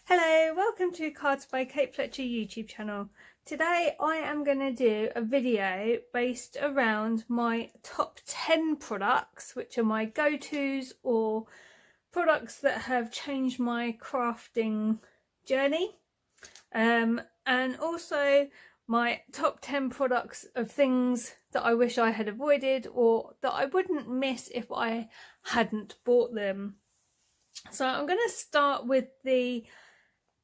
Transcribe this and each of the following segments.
Hello, welcome to Cards by Kate Fletcher YouTube channel. Today I am going to do a video based around my top 10 products, which are my go-tos or products that have changed my crafting journey, and also my top 10 products of things that I wish I had avoided or that I wouldn't miss if I hadn't bought them. So I'm going to start with the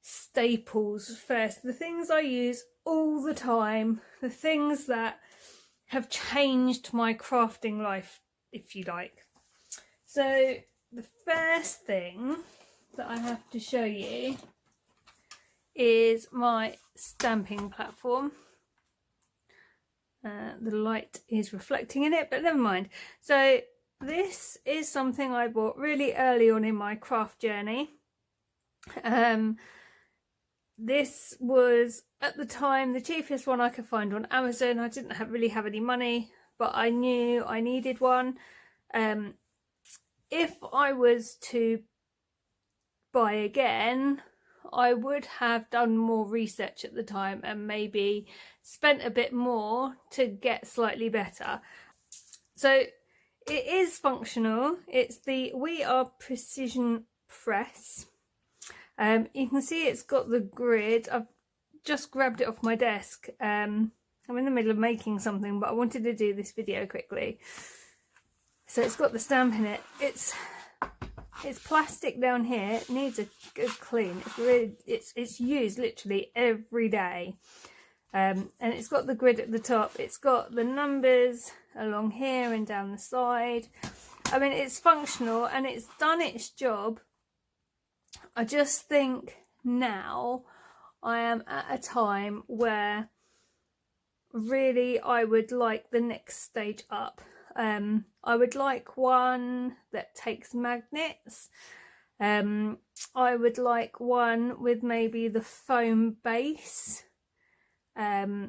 staples first, the things I use all the time, the things that have changed my crafting life, if you like. So the first thing that I have to show you is my stamping platform. The light is reflecting in it, but never mind. So this is something I bought really early on in my craft journey. This was at the time the cheapest one I could find on Amazon. I didn't really have any money, but I knew I needed one. If I was to buy again, I would have done more research at the time and maybe spent a bit more to get slightly better. So it is functional. It's the We Are Precision Press. You can see it's got the grid. I've just grabbed it off my desk. I'm in the middle of making something, but I wanted to do this video quickly. So it's got the stamp in it. It's plastic down here. It needs a good clean. It's used literally every day. And it's got the grid at the top. It's got the numbers along here and down the side. I mean, it's functional and it's done its job. I just think now I am at a time where really I would like the next stage up. I would like one that takes magnets. I would like one with maybe the foam base. Yeah,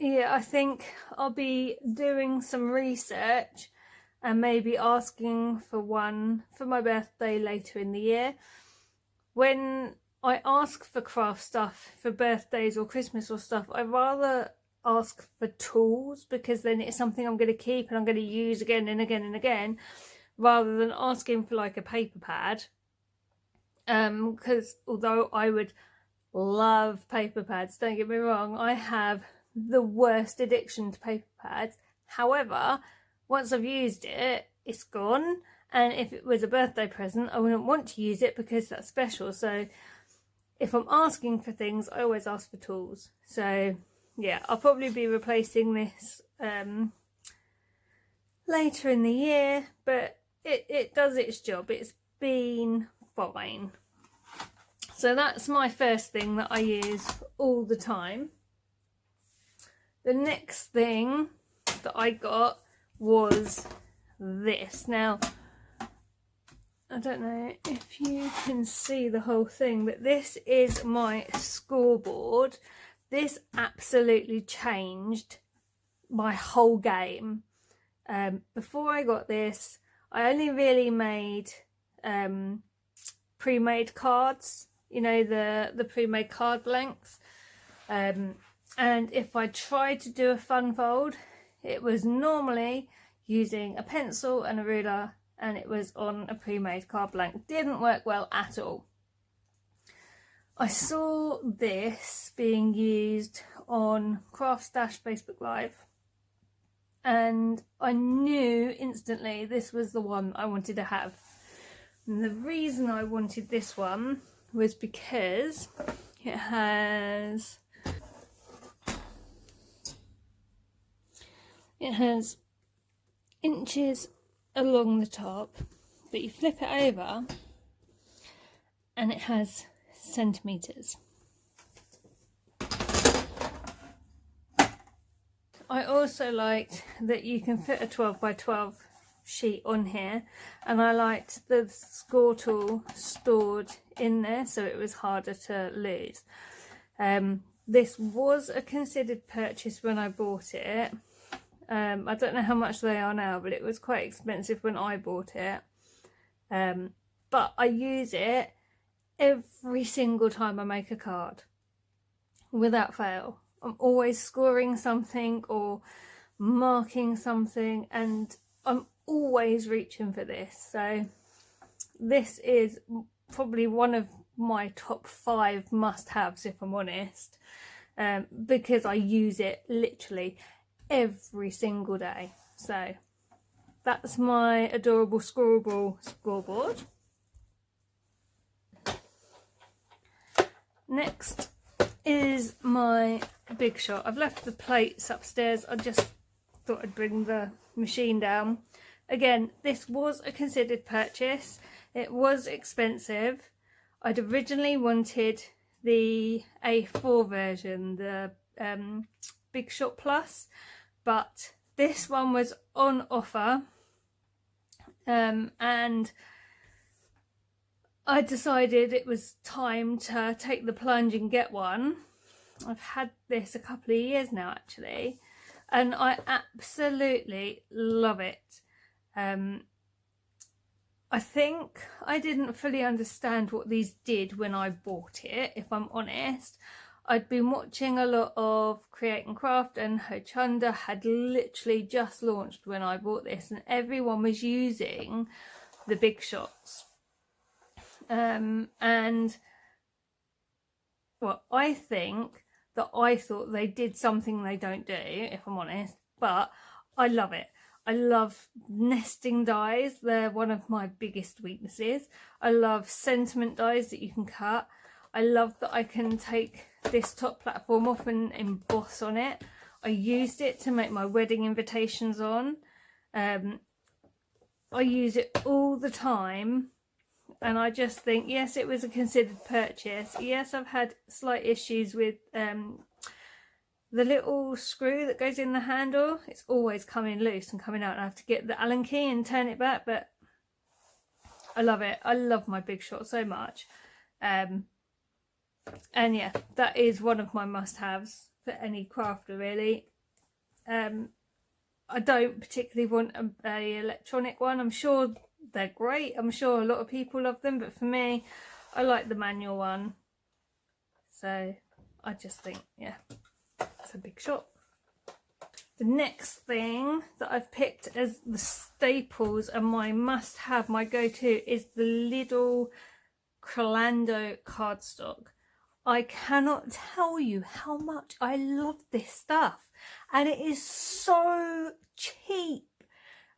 I think I'll be doing some research and maybe asking for one for my birthday later in the year. When I ask for craft stuff for birthdays or Christmas or stuff, I rather ask for tools, because then it's something I'm going to keep and I'm going to use again and again and again, rather than asking for like a paper pad. Because although I would love paper pads, don't get me wrong, I have the worst addiction to paper pads. However, once I've used it, it's gone, and if it was a birthday present, I wouldn't want to use it because that's special. So if I'm asking for things, I always ask for tools. So yeah, I'll probably be replacing this later in the year, but it does its job. It's been fine. So that's my first thing that I use all the time. The next thing that I got was this. Now, I don't know if you can see the whole thing, but this is my scoreboard. This absolutely changed my whole game. Before I got this, I only really made pre-made cards, you know, the pre-made card blanks. And if I tried to do a fun fold, it was normally using a pencil and a ruler, and it was on a pre-made card blank. Didn't work well at all. I saw this being used on Craft Stash Facebook Live, and I knew instantly this was the one I wanted to have. And the reason I wanted this one was because it has inches along the top, but you flip it over and it has centimeters. I also liked that you can fit a 12 by 12 sheet on here, and I liked the score tool stored in there so it was harder to lose. This was a considered purchase when I bought it. I don't know how much they are now, but it was quite expensive when I bought it. But I use it every single time I make a card, without fail. I'm always scoring something or marking something, and I'm always reaching for this. So this is probably one of my top 5 must-haves, if I'm honest, because I use it literally every single day. So that's my adorable scorable scoreboard. Next is my Big Shot. I've left the plates upstairs. I just thought I'd bring the machine down. Again, this was a considered purchase. It was expensive. I'd originally wanted the A4 version, the Big Shot Plus, but this one was on offer, and I decided it was time to take the plunge and get one. I've had this a couple of years now actually, and I absolutely love it. I think I didn't fully understand what these did when I bought it, if I'm honest. I'd been watching a lot of Create and Craft, and Ho Chunda had literally just launched when I bought this, and everyone was using the Big Shots. And well, I think that I thought they did something they don't do, if I'm honest, but I love it. I love nesting dies. They're one of my biggest weaknesses. I love sentiment dies that you can cut. I love that I can take this top platform off and emboss on it. I used it to make my wedding invitations on. I use it all the time, and I just think, yes, it was a considered purchase. Yes, I've had slight issues with the little screw that goes in the handle. It's always coming loose and coming out, and I have to get the Allen key and turn it back, but I love it. I love my Big Shot so much. And yeah, that is one of my must-haves for any crafter, really. I don't particularly want a electronic one. I'm sure they're great. I'm sure a lot of people love them, but for me, I like the manual one. So I just think, yeah, it's a Big Shot. The next thing that I've picked as the staples and my must-have, my go-to, is the little Lando cardstock. I cannot tell you how much I love this stuff, and it is so cheap.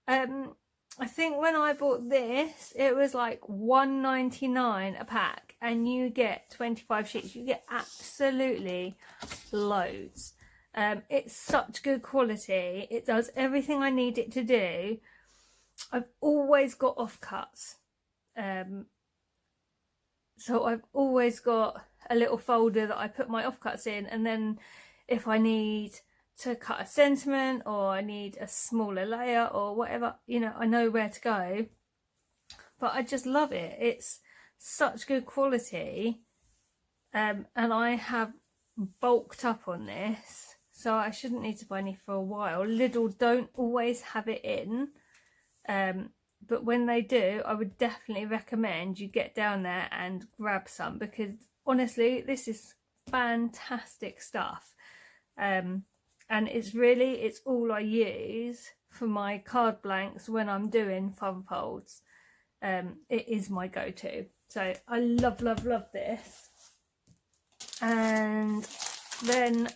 I think when I bought this, it was like $1.99 a pack, and you get 25 sheets. You get absolutely loads. It's such good quality. It does everything I need it to do. I've always got offcuts. So I've always got a little folder that I put my offcuts in, and then if I need to cut a sentiment or I need a smaller layer or whatever, you know, I know where to go. But I just love it. It's such good quality, and I have bulked up on this, so I shouldn't need to buy any for a while. Lidl don't always have it in, but when they do, I would definitely recommend you get down there and grab some, because honestly, this is fantastic stuff. And it's all I use for my card blanks when I'm doing fun folds. It is my go-to. So I love, love, love this. And then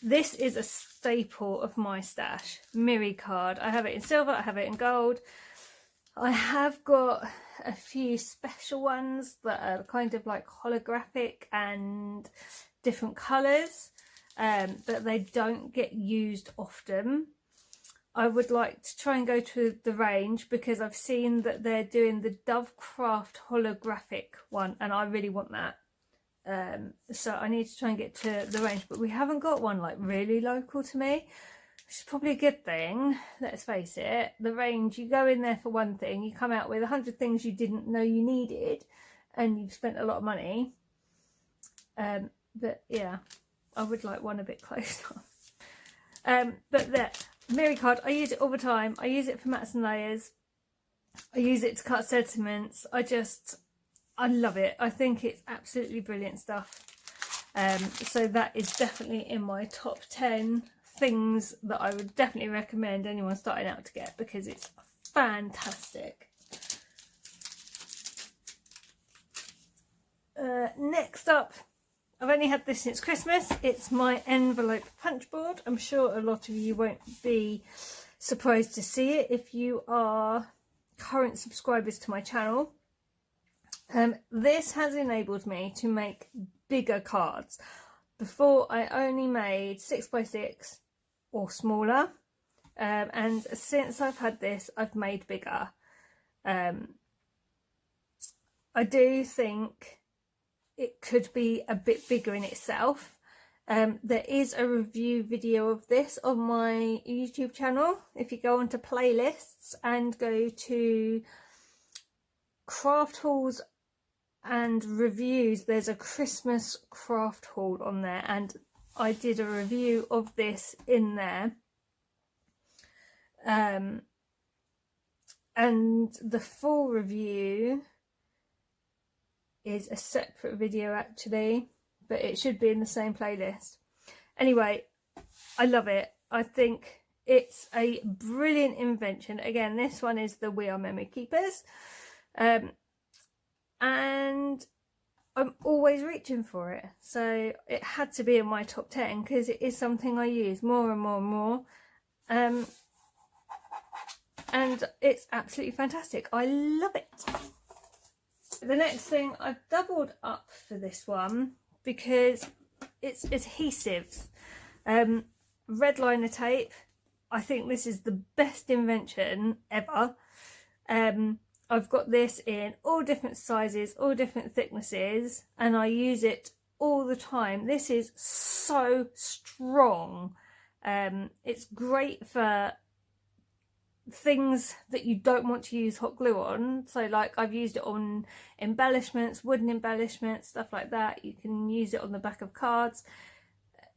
this is a staple of my stash, Miri card. I have it in silver, I have it in gold. I have got a few special ones that are kind of like holographic and different colours, but they don't get used often. I would like to try and go to the range, because I've seen that they're doing the Dovecraft holographic one, and I really want that. So I need to try and get to the range, but we haven't got one like really local to me, which is probably a good thing. Let's face it, the range, you go in there for one thing, you come out with 100 things you didn't know you needed, and you've spent a lot of money. But yeah, I would like one a bit closer. But there, Miri card, I use it all the time. I use it for mats and layers. I use it to cut sentiments. I love it. I think it's absolutely brilliant stuff. So that is definitely in my top 10 things that I would definitely recommend anyone starting out to get, because it's fantastic. Next up, I've only had this since Christmas. It's my envelope punch board. I'm sure a lot of you won't be surprised to see it if you are current subscribers to my channel. This has enabled me to make bigger cards. Before, I only made 6x6 or smaller, and since I've had this, I've made bigger. I do think it could be a bit bigger in itself. There is a review video of this on my YouTube channel. If you go onto playlists and go to craft hauls and reviews, there's a Christmas craft haul on there, and I did a review of this in there. And the full review is a separate video actually, but it should be in the same playlist. Anyway, I love it. I think it's a brilliant invention. Again, this one is the We Are Memory Keepers. And I'm always reaching for it, so it had to be in my top 10 because it is something I use more and more and more, and it's absolutely fantastic. I love it. The next thing, I've doubled up for this one because it's adhesives. Red liner tape. I think this is the best invention ever. I've got this in all different sizes, all different thicknesses, and I use it all the time. This is so strong. It's great for things that you don't want to use hot glue on. So like I've used it on embellishments, wooden embellishments, stuff like that. You can use it on the back of cards.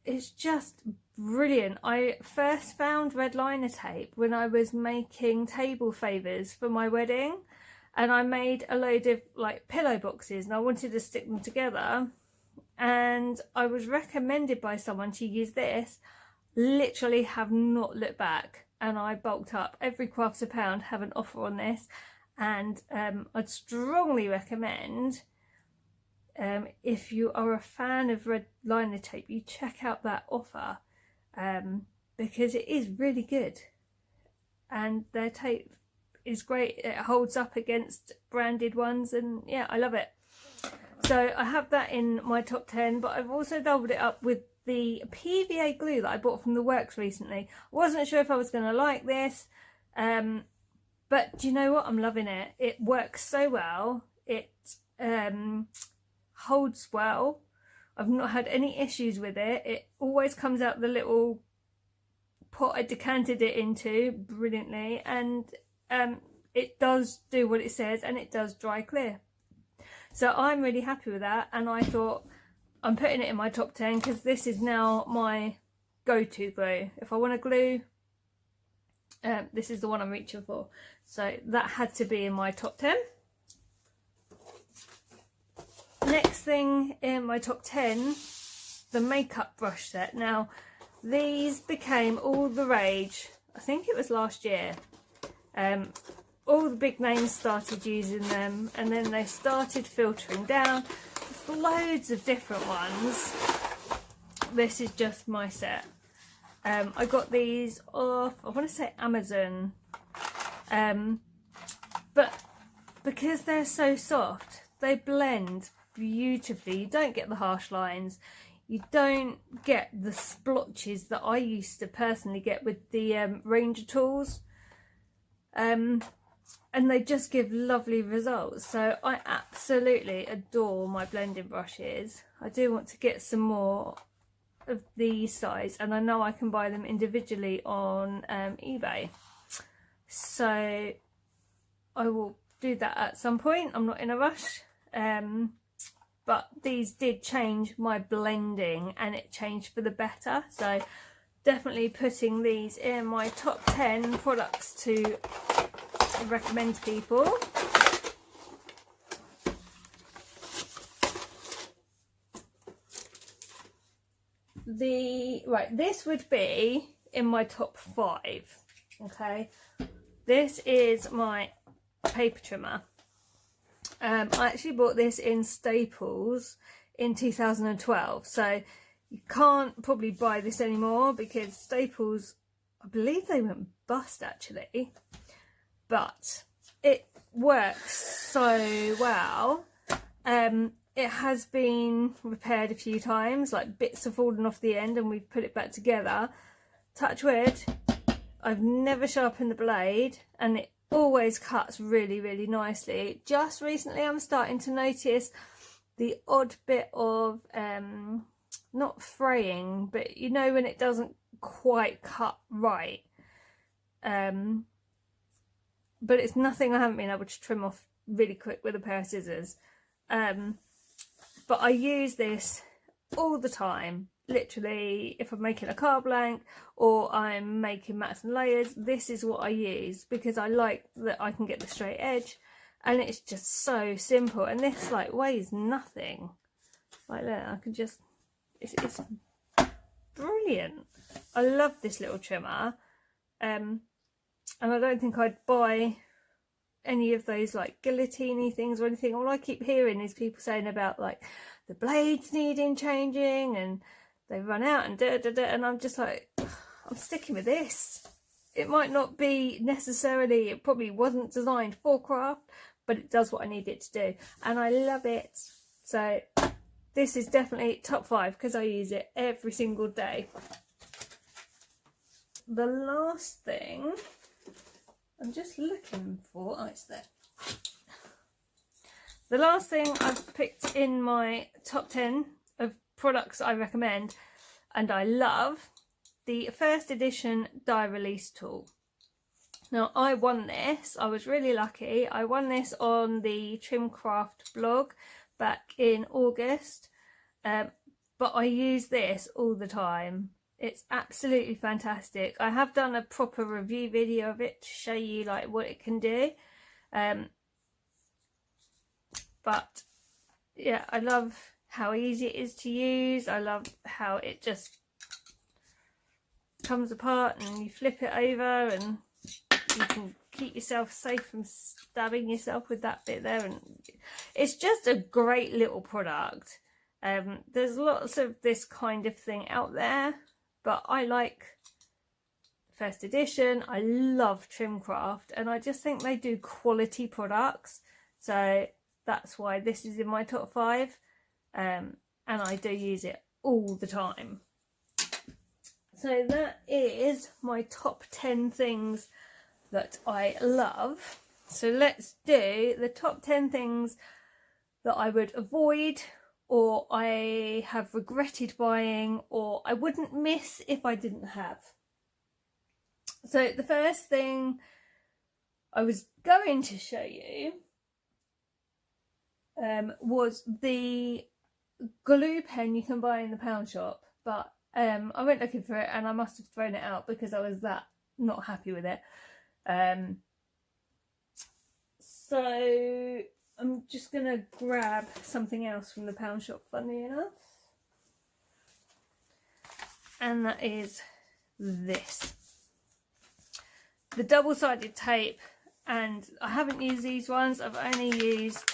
It's just brilliant. I first found red liner tape when I was making table favours for my wedding. And I made a load of like pillow boxes and I wanted to stick them together, and I was recommended by someone to use this. Literally have not looked back, and I bulked up. Every Crafts a Pound have an offer on this, and I'd strongly recommend, if you are a fan of red liner tape, you check out that offer, because it is really good, and their tape is great. It holds up against branded ones, and yeah, I love it. So I have that in my top 10, but I've also doubled it up with the PVA glue that I bought from the works recently. I wasn't sure if I was going to like this, but do you know what? I'm loving it. It works so well. It holds well. I've not had any issues with it. It always comes out the little pot I decanted it into brilliantly, and it does do what it says, and it does dry clear. So I'm really happy with that, and I thought I'm putting it in my top 10 because this is now my go-to glue. If I want to glue, this is the one I'm reaching for. So that had to be in my top 10. Next thing in my top 10, the makeup brush set. Now these became all the rage, I think it was last year. All the big names started using them, and then they started filtering down. There's loads of different ones. This is just my set. I got these off, I want to say Amazon, but because they're so soft, they blend beautifully. You don't get the harsh lines, you don't get the splotches that I used to personally get with the Ranger tools. And they just give lovely results. So I absolutely adore my blending brushes. I do want to get some more of these size, and I know I can buy them individually on eBay. So I will do that at some point. I'm not in a rush. But these did change my blending, and it changed for the better. So definitely putting these in my top 10 products to recommend to people. This would be in my top 5. Okay, this is my paper trimmer. I actually bought this in Staples in 2012, so you can't probably buy this anymore because Staples, I believe they went bust actually, but it works so well. It has been repaired a few times, like bits have fallen off the end and we've put it back together. Touch wood, I've never sharpened the blade and it always cuts really, really nicely. Just recently I'm starting to notice the odd bit of, not fraying, but you know when it doesn't quite cut right. But it's nothing I haven't been able to trim off really quick with a pair of scissors. But I use this all the time. Literally, if I'm making a card blank or I'm making mats and layers, this is what I use because I like that I can get the straight edge and it's just so simple. And this like weighs nothing. Like that, I can just, it's brilliant. I love this little trimmer. And I don't think I'd buy any of those like guillotine-y things or anything. All I keep hearing is people saying about like the blades needing changing and they run out and and I'm just like, I'm sticking with this. It might not be necessarily, it probably wasn't designed for craft, but it does what I need it to do and I love it. So this is definitely top 5 because I use it every single day. The last thing I'm just looking for, oh, it's there. The last thing I've picked in my top 10 of products I recommend and I love, the first edition die release tool. Now I won this, I was really lucky. I won this on the Trimcraft blog back in August, but I use this all the time. It's absolutely fantastic. I have done a proper review video of it to show you like what it can do. But yeah, I love how easy it is to use. I love how it just comes apart and you flip it over and you can keep yourself safe from stabbing yourself with that bit there. And it's just a great little product. There's lots of this kind of thing out there, but I like first edition. I love Trimcraft and I just think they do quality products. So that's why this is in my top 5. And I do use it all the time. So that is my top 10 things that I love. So let's do the top 10 things that I would avoid, or I have regretted buying, or I wouldn't miss if I didn't have. So the first thing I was going to show you was the glue pen you can buy in the pound shop, but I went looking for it and I must have thrown it out because I was that not happy with it. So I'm just going to grab something else from the pound shop, funnily enough. And that is this. The double-sided tape, and I haven't used these ones, I've only used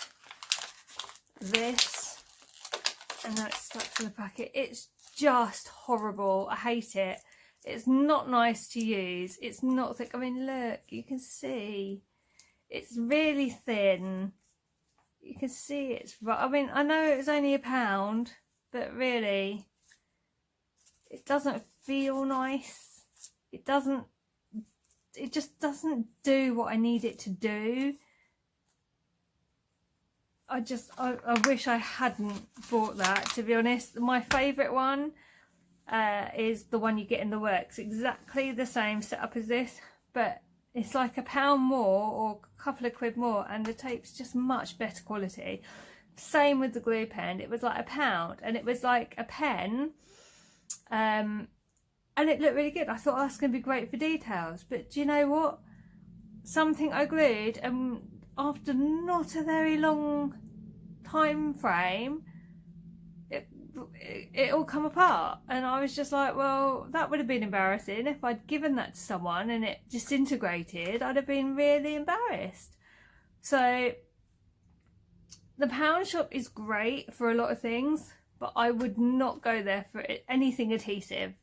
this, and now it's stuck to the packet. It's just horrible. I hate it. It's not nice to use. It's not thick. I mean, look, you can see it's really thin. You can see it's right. I mean, I know it was only £1, but really it doesn't feel nice. It just doesn't do what I need it to do. I wish I hadn't bought that, to be honest. My favourite one is the one you get in the works. Exactly the same setup as this, but it's like £1 more or a couple of quid more, and the tape's just much better quality. Same with the glue pen. It was like £1 and it was like a pen, and it looked really good. I thought, oh, that's going to be great for details, but do you know what? Something I glued, and after not a very long time frame, it it all come apart, and I was just like, well, that would have been embarrassing if I'd given that to someone and it disintegrated. I'd have been really embarrassed. So the pound shop is great for a lot of things, but I would not go there for anything adhesive.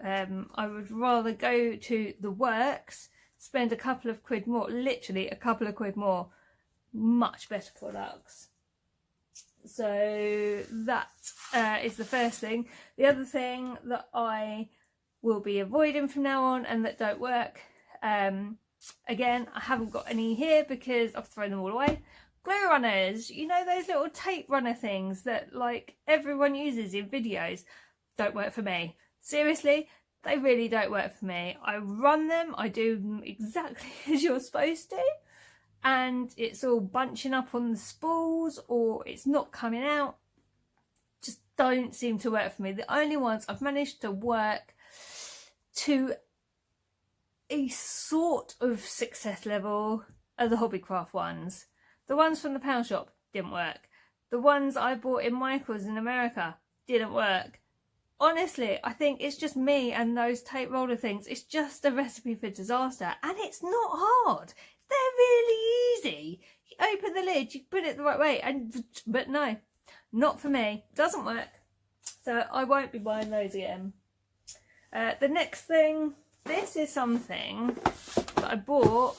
I would rather go to the works, spend a couple of quid more, literally a couple of quid more, much better products. So that is the first thing. The other thing that I will be avoiding from now on and that don't work, again, I haven't got any here because I've thrown them all away. Glue runners, you know, those little tape runner things that like everyone uses in videos, don't work for me. Seriously, they really don't work for me. I run them, I do them exactly as you're supposed to, and it's all bunching up on the spools or it's not coming out. Just don't seem to work for me. The only ones I've managed to work to a sort of success level are the Hobbycraft ones. The ones from the pound shop didn't work. The ones I bought in Michael's in America didn't work. Honestly, I think it's just me and those tape roller things. It's just a recipe for disaster, and it's not hard. They're really easy. You open the lid, you put it the right way, but no, not for me. Doesn't work. So I won't be buying those again. The next thing, this is something that I bought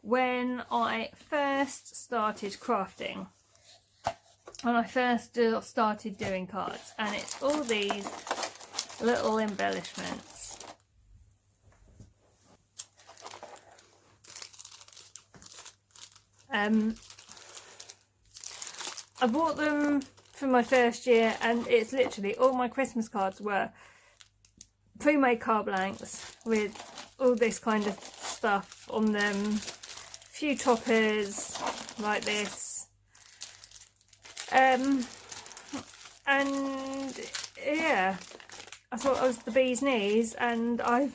when I first started crafting. When I first started doing cards, and it's all these little embellishments. I bought them for my first year, and it's literally all my Christmas cards were pre-made card blanks with all this kind of stuff on them, a few toppers like this, and yeah, I thought I was the bee's knees, and I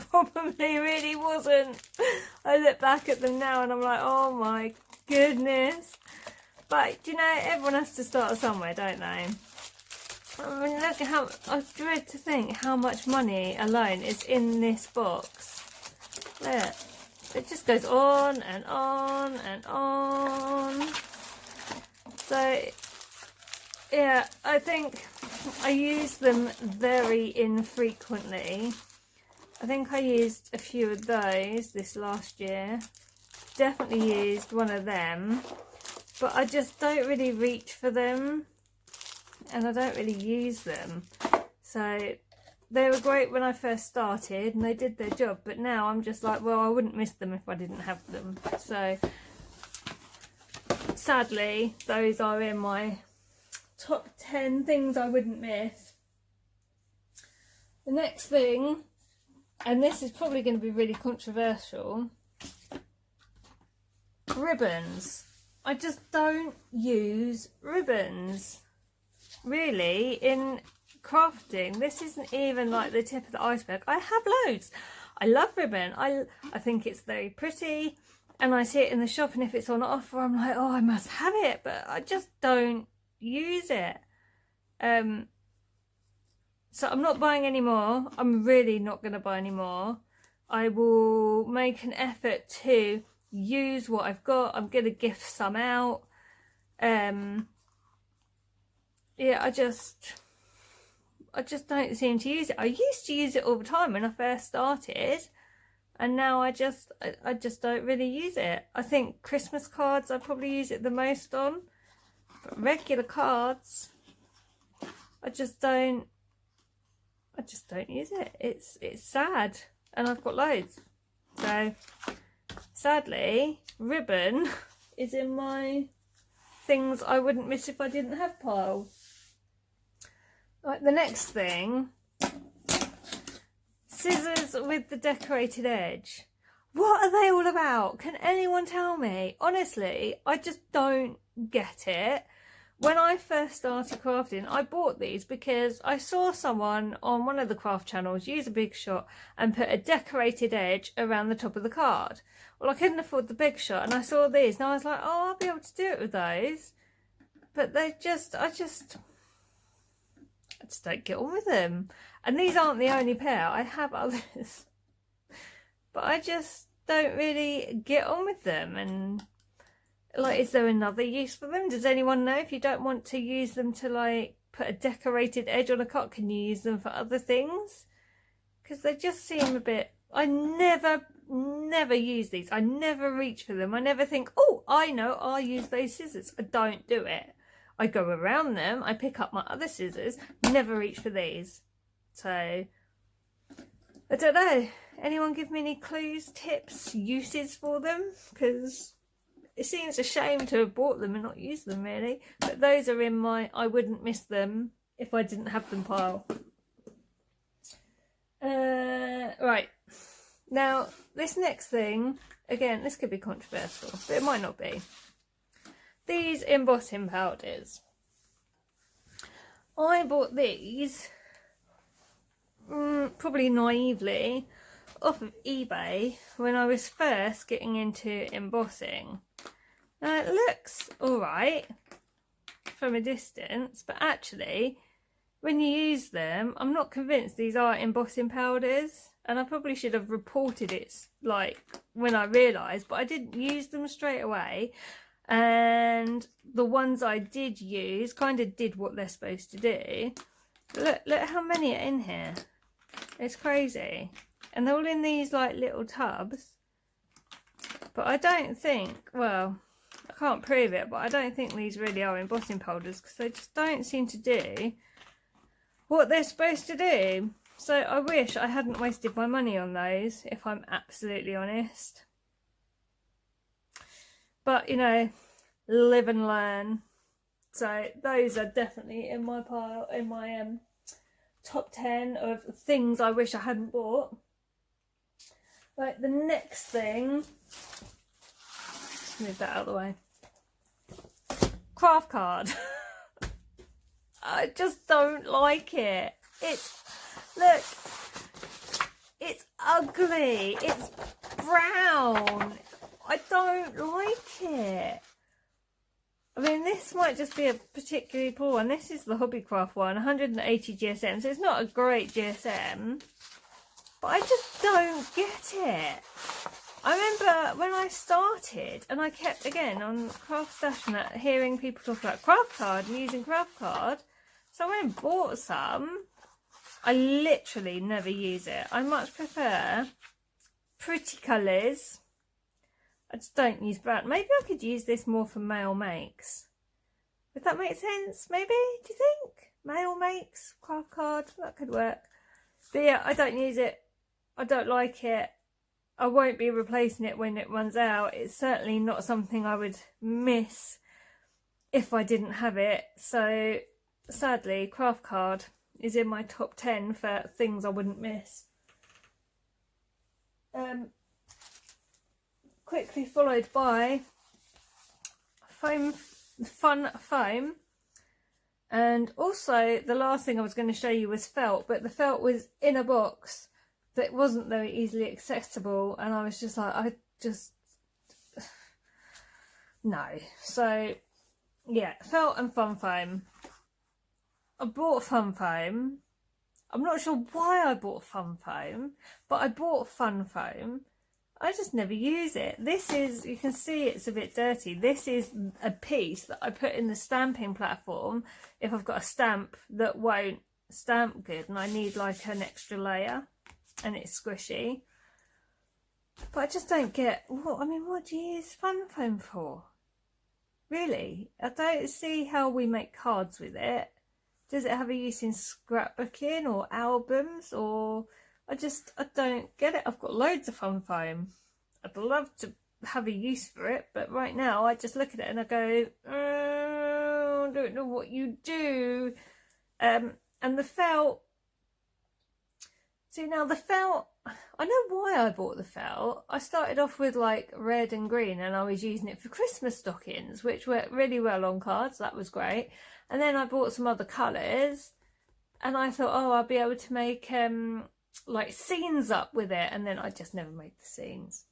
probably really wasn't. I look back at them now and I'm like, oh my goodness. But you know, everyone has to start somewhere, don't they? I mean, look at how, I dread to think how much money alone is in this box. Look, it just goes on and on and on. So yeah, I think I use them very infrequently. I think I used a few of those this last year. Definitely used one of them, but I just don't really reach for them, and I don't really use them. So they were great when I first started and they did their job, but now I'm just like, well, I wouldn't miss them if I didn't have them. So sadly, those are in my top 10 things I wouldn't miss. The next thing, and this is probably going to be really controversial, ribbons. I just don't use ribbons really in crafting. This isn't even like the tip of the iceberg. I have loads. I love ribbon. I think it's very pretty, and I see it in the shop, and if it's on offer I'm like, oh, I must have it, but I just don't use it. So I'm not buying any more. I'm really not going to buy any more. I will make an effort to use what I've got. I'm going to gift some out. Yeah, I just don't seem to use it. I used to use it all the time when I first started, and now I just don't really use it. I think Christmas cards I probably use it the most on, but regular cards I just don't use it. It's sad, and I've got loads. So sadly, ribbon is in my things I wouldn't miss if I didn't have pile. Right, the next thing, scissors with the decorated edge. What are they all about? Can anyone tell me? Honestly, I just don't get it. When I first started crafting, I bought these because I saw someone on one of the craft channels use a Big Shot and put a decorated edge around the top of the card. Well, I couldn't afford the Big Shot, and I saw these and I was like, oh, I'll be able to do it with those. But they just, I just don't get on with them. And these aren't the only pair. I have others. But I just don't really get on with them. And like, is there another use for them? Does anyone know? If you don't want to use them to like put a decorated edge on a cot, can you use them for other things? Because they just seem a bit... I never use these. I never reach for them. I never think, oh, I know, I'll use those scissors. I don't do it. I go around them. I pick up my other scissors. Never reach for these. So, I don't know. Anyone give me any clues, tips, uses for them? Because it seems a shame to have bought them and not used them, really. But those are in my I wouldn't miss them if I didn't have them pile. Right. Now, this next thing, again, this could be controversial, but it might not be. These embossing powders. I bought these, probably naively, off of eBay when I was first getting into embossing. Now, it looks alright from a distance, but actually, when you use them, I'm not convinced these are embossing powders. And I probably should have reported it like when I realised, but I didn't use them straight away. And the ones I did use kind of did what they're supposed to do. Look how many are in here. It's crazy. And they're all in these like little tubs. But I don't think, well, I can't prove it, but I don't think these really are embossing powders because they just don't seem to do what they're supposed to do. So I wish I hadn't wasted my money on those, if I'm absolutely honest. But, you know, live and learn. So those are definitely in my pile, in my top 10 of things I wish I hadn't bought. Right, the next thing, let's move that out of the way. Craft card. I just don't like it. Look, it's ugly, it's brown, I don't like it. I mean, this might just be a particularly poor one. This is the Hobbycraft one, 180 GSM, so it's not a great GSM, but I just don't get it. I remember when I started, and I kept, again, on Craft Stash Net, hearing people talk about Craft Card and using Craft Card, so I went and bought some. I literally never use it. I much prefer pretty colours. I just don't use brown. Maybe I could use this more for male makes. Would that make sense? Maybe? Do you think? Male makes, craft card, that could work. But yeah, I don't use it. I don't like it. I won't be replacing it when it runs out. It's certainly not something I would miss if I didn't have it. So sadly, craft card is in my top 10 for things I wouldn't miss. Quickly followed by fun foam, and also the last thing I was going to show you was felt, but the felt was in a box that wasn't very easily accessible, and I was just like, no. So yeah, felt and fun foam. I bought fun foam. I'm not sure why I bought fun foam, but I bought fun foam. I just never use it. This is, you can see it's a bit dirty. This is a piece that I put in the stamping platform if I've got a stamp that won't stamp good and I need like an extra layer and it's squishy. But I just don't get, what do you use fun foam for? Really? I don't see how we make cards with it. Does it have a use in scrapbooking or albums, or I don't get it. I've got loads of fun foam. I'd love to have a use for it, but right now I just look at it and I go, I don't know what you do. And the felt, see now the felt, I know why I bought the felt. I started off with like red and green and I was using it for Christmas stockings, which worked really well on cards. That was great. And then I bought some other colours and I thought, oh, I'll be able to make like scenes up with it, and then I just never made the scenes.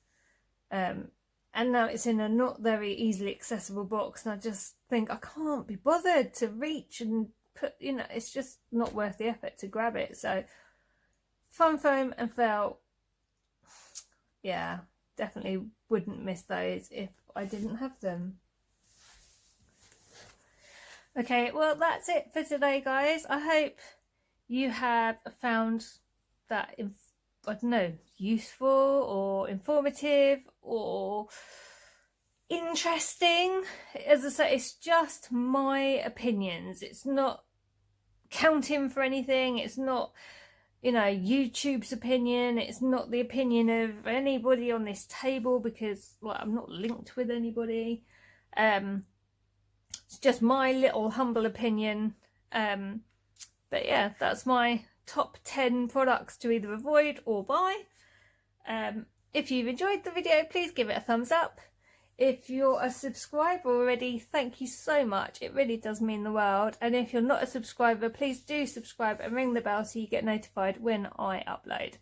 And now it's in a not very easily accessible box and I just think I can't be bothered to reach and put, you know, it's just not worth the effort to grab it. So Fun Foam and Felt, yeah, definitely wouldn't miss those if I didn't have them. Okay, well, that's it for today, guys. I hope you have found that, I don't know, useful or informative or interesting. As I say, it's just my opinions. It's not counting for anything. It's not, you know, YouTube's opinion. It's not the opinion of anybody on this table, because, well, I'm not linked with anybody. It's just my little humble opinion. But yeah, that's my top 10 products to either avoid or buy. If you've enjoyed the video, please give it a thumbs up. If you're a subscriber already, thank you so much. It really does mean the world. And if you're not a subscriber, please do subscribe and ring the bell so you get notified when I upload.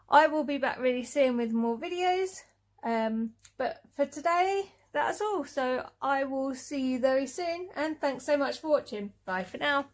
I will be back really soon with more videos. But for today, that's all. So I will see you very soon. And thanks so much for watching. Bye for now.